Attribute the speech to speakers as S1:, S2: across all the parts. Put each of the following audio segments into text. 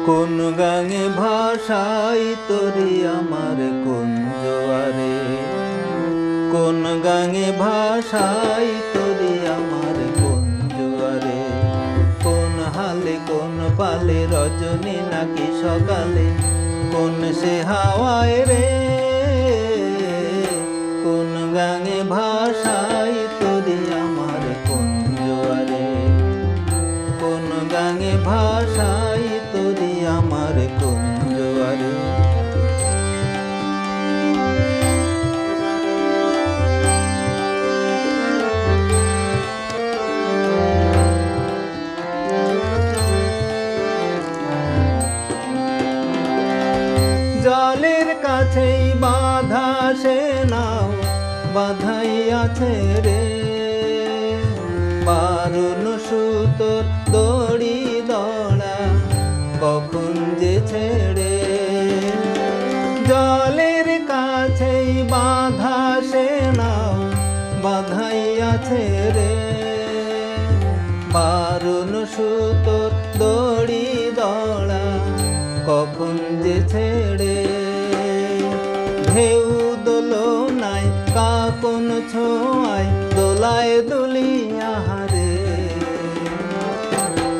S1: কোন গাঙে ভাষাই তোরে আমার কোন জোয়ারে, কোন গাঙে ভাষাই তোরে আমার কোন জোয়ারে। কোন হালে কোন পালে রজনী নাকি সকালে, কোন সে হাওয়ায় রে, কোন গাঙে ভাষাই তোরে আমার কোন জোয়ারে, কোন গাঙে ভাষাই তোরে আমার কোন জোয়ারে। জলের কাছেই বাঁধা সে নাও বাঁধাইয়াছে রে, বারুণ সুতোর দড়ি দড়া কখন যে ছেড়ে। জলের কাছেই বাঁধা সে নাও বাঁধাইয়াছে রে, বারুণ সুতোর দড়ি দড়া কখন যে ছেড়ে। ঢেউ দোলনায় কাকন ছোঁয়ায় দোলায় দুলিয়া হারে,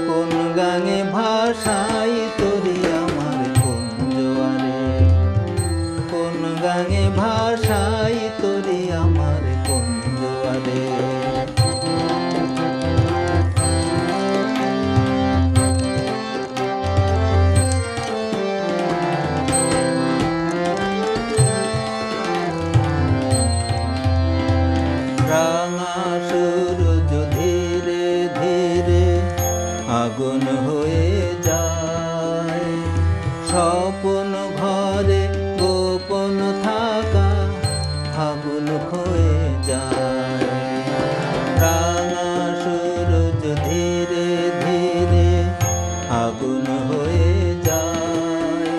S1: কোন গাঙে ভাষাই তোরে আমার কোন জোয়ারে, কোন গাঙে ভাষাই তোরে আমার কোন জোয়ারে। রাঙা সূরজ ধীরে ধীরে আগুন হয়ে যায়, স্বপ্ন ঘরে গোপন থাকা আগুন হয়ে যায়। রাঙা সূরজ ধীরে ধীরে আগুন হয়ে যায়,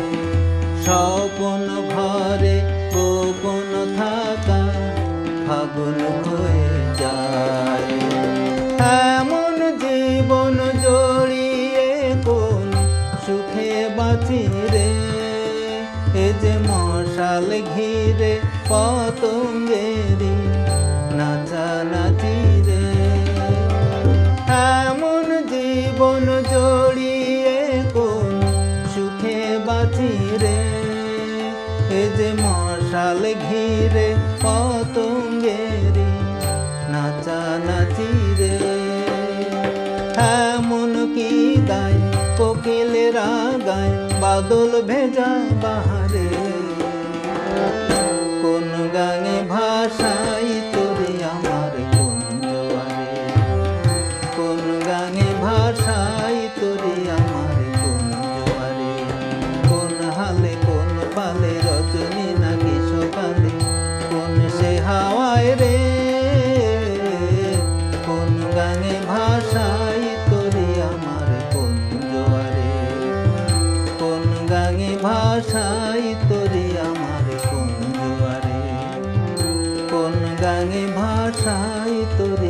S1: স্বপ্ন ঘরে গোপন থাকা আগুন হয়ে যায়। এমন জীবন জড়িয়ে কোন সুখে বাঁচি রে, এ যে মশাল ঘিরে পতঙ্গেরি নাচানাচি রে। এমন জীবন জড়িয়ে কোন সুখে বাঁচি রে, এ যে মশাল ঘিরে পতঙ্গেরি নাচানাচি রে। এমন কি গায় কোকিলেরা গায় বাদল ভেজা বাহারে, কোন গাঙে ভাষাই তোরে আমার কোন জোয়ারে, কোন গাঙে ভাষাই তোরে আমার কোন জোয়ারে। কোন হালে কোন পালে রজনী নাকি সকালে, কোন সে হাওয়ায় রে, কোন গাঙে ভাষাই তোরে আমার কোন জোয়ারে, কোন গাঙে ভাষাই তোরে আমার কোন জোয়ারে, কোন গাঙে ভাষাই তোরে